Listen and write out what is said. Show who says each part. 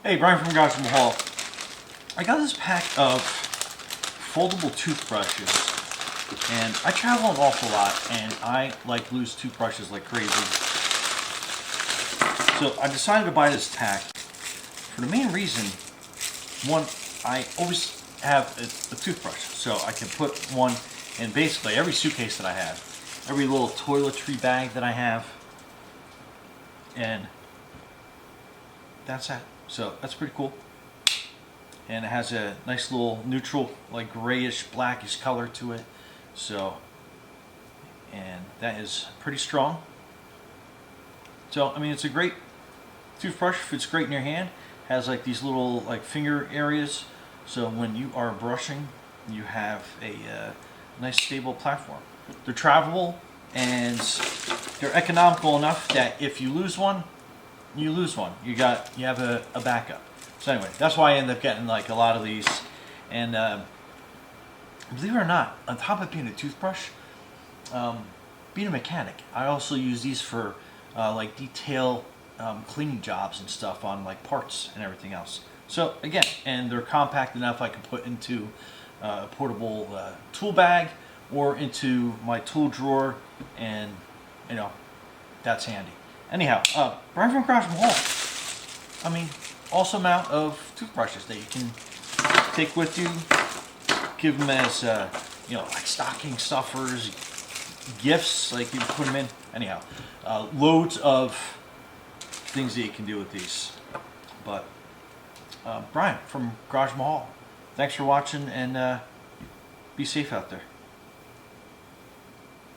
Speaker 1: Hey, Brian from Garage Hall. I got this pack of foldable toothbrushes, and I travel an awful lot, and I like lose toothbrushes like crazy. So I decided to buy this pack for the main reason, one, I always have a toothbrush, so I can put one in basically every suitcase that I have, every little toiletry bag that I have, and that's that. So that's pretty cool. And it has a nice little neutral, like grayish, blackish color to it. So, and that is pretty strong. So, I mean, it's a great toothbrush. Fits great in your hand. Has like these little like finger areas. So when you are brushing, you have a nice stable platform. They're travelable and they're economical enough that if you lose one, you lose one. You have a backup. So anyway, that's why I end up getting like a lot of these. And believe it or not, on top of being a toothbrush, being a mechanic, I also use these for like detail cleaning jobs and stuff on like parts and everything else. So again, and they're compact enough I can put into a portable tool bag or into my tool drawer, and you know, that's handy. Anyhow, Brian from Garage Hall. I mean, awesome amount of toothbrushes that you can take with you, give them as you know, like stocking stuffers, gifts, like you put them in. Anyhow, loads of things that you can do with these. But Brian from Garage Mahal, thanks for watching, and be safe out there.